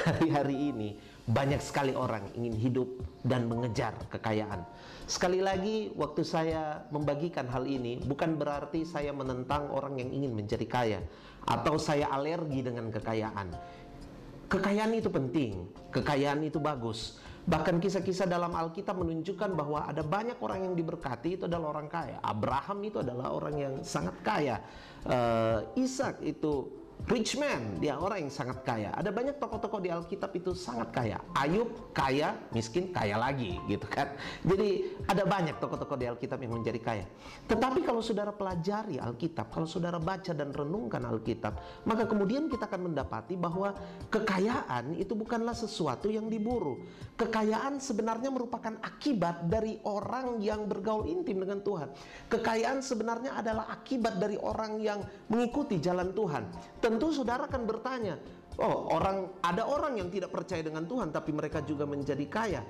hari-hari ini banyak sekali orang ingin hidup dan mengejar kekayaan. Sekali lagi, waktu saya membagikan hal ini, bukan berarti saya menentang orang yang ingin menjadi kaya atau saya alergi dengan kekayaan. Kekayaan itu penting, kekayaan itu bagus. Bahkan kisah-kisah dalam Alkitab menunjukkan bahwa ada banyak orang yang diberkati itu adalah orang kaya. Abraham itu adalah orang yang sangat kaya. Ishak itu rich man, dia orang yang sangat kaya. Ada banyak tokoh-tokoh di Alkitab itu sangat kaya. Ayub kaya, miskin, kaya lagi, gitu kan. Jadi ada banyak tokoh-tokoh di Alkitab yang menjadi kaya. Tetapi kalau saudara pelajari Alkitab, kalau saudara baca dan renungkan Alkitab, maka kemudian kita akan mendapati bahwa kekayaan itu bukanlah sesuatu yang diburu. Kekayaan sebenarnya merupakan akibat dari orang yang bergaul intim dengan Tuhan. Kekayaan sebenarnya adalah akibat dari orang yang mengikuti jalan Tuhan. Tentu saudara akan bertanya, oh, ada orang yang tidak percaya dengan Tuhan tapi mereka juga menjadi kaya.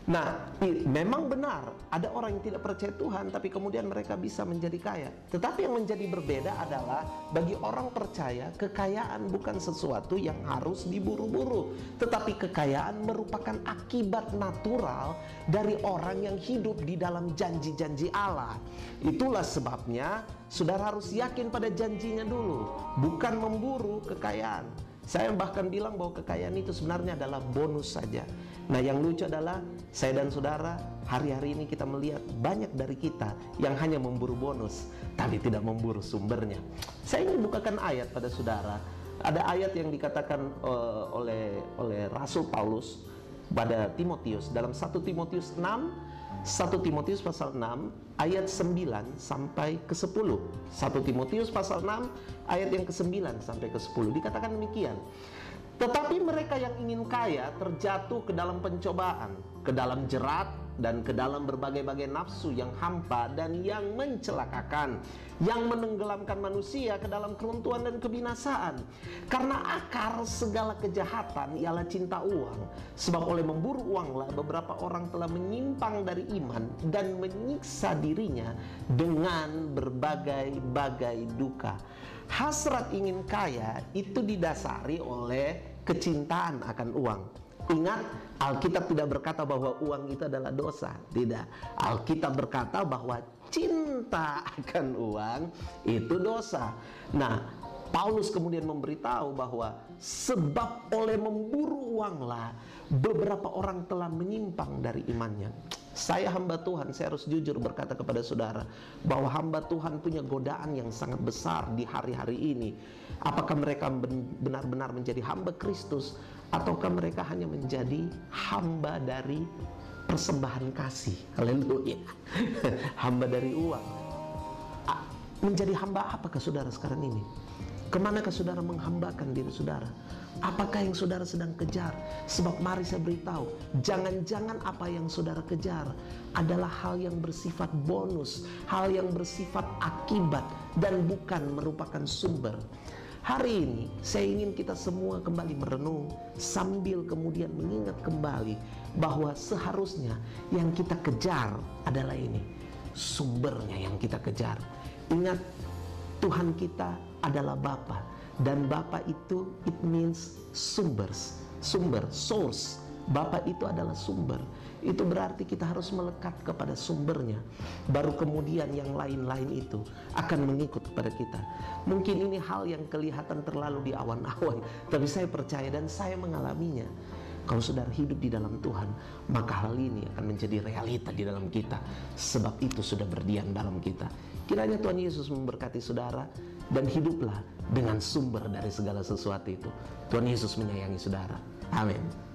Nah, memang benar ada orang yang tidak percaya Tuhan tapi kemudian mereka bisa menjadi kaya. Tetapi yang menjadi berbeda adalah bagi orang percaya, kekayaan bukan sesuatu yang harus diburu-buru, tetapi kekayaan merupakan akibat natural dari orang yang hidup di dalam janji-janji Allah. Itulah sebabnya saudara harus yakin pada janjinya dulu, bukan memburu kekayaan. Saya bahkan bilang bahwa kekayaan itu sebenarnya adalah bonus saja. Nah, yang lucu adalah saya dan saudara hari-hari ini kita melihat banyak dari kita yang hanya memburu bonus tapi tidak memburu sumbernya. Saya ingin bukakan ayat pada saudara. Ada ayat yang dikatakan oleh Rasul Paulus pada Timotius dalam 1 Timotius 6, 1 Timotius pasal 6 ayat 9 sampai ke 10. 1 Timotius pasal 6 ayat yang ke-9 sampai ke-10 dikatakan demikian. Tetapi mereka yang ingin kaya terjatuh ke dalam pencobaan, ke dalam jerat, dan ke dalam berbagai-bagai nafsu yang hampa dan yang mencelakakan, yang menenggelamkan manusia ke dalam keruntuhan dan kebinasaan. Karena akar segala kejahatan ialah cinta uang. Sebab oleh memburu uanglah beberapa orang telah menyimpang dari iman dan menyiksa dirinya dengan berbagai-bagai duka. Hasrat ingin kaya itu didasari oleh kecintaan akan uang. Ingat, Alkitab tidak berkata bahwa uang itu adalah dosa. Tidak. Alkitab berkata bahwa cinta akan uang itu dosa. Nah, Paulus kemudian memberitahu bahwa sebab oleh memburu uanglah beberapa orang telah menyimpang dari imannya. Saya hamba Tuhan, saya harus jujur berkata kepada saudara bahwa hamba Tuhan punya godaan yang sangat besar di hari-hari ini. Apakah mereka benar-benar menjadi hamba Kristus ataukah mereka hanya menjadi hamba dari persembahan kasih? Haleluya. Hamba dari uang. Menjadi hamba apakah saudara sekarang ini? Kemanakah saudara menghambakan diri saudara? Apakah yang saudara sedang kejar? Sebab mari saya beritahu, jangan-jangan apa yang saudara kejar adalah hal yang bersifat bonus, hal yang bersifat akibat dan bukan merupakan sumber. Hari ini saya ingin kita semua kembali merenung sambil kemudian mengingat kembali bahwa seharusnya yang kita kejar adalah ini, sumbernya yang kita kejar. Ingat, Tuhan kita adalah Bapa, dan Bapa itu it means sumber, source. Bapa itu adalah sumber. Itu berarti kita harus melekat kepada sumbernya, baru kemudian yang lain-lain itu akan mengikut kepada kita. Mungkin ini hal yang kelihatan terlalu di awan-awan, tapi saya percaya dan saya mengalaminya. Kalau saudara hidup di dalam Tuhan, maka hal ini akan menjadi realita di dalam kita, sebab itu sudah berdiam dalam kita. Kiranya Tuhan Yesus memberkati saudara dan hiduplah dengan sumber dari segala sesuatu itu. Tuhan Yesus menyayangi saudara. Amin.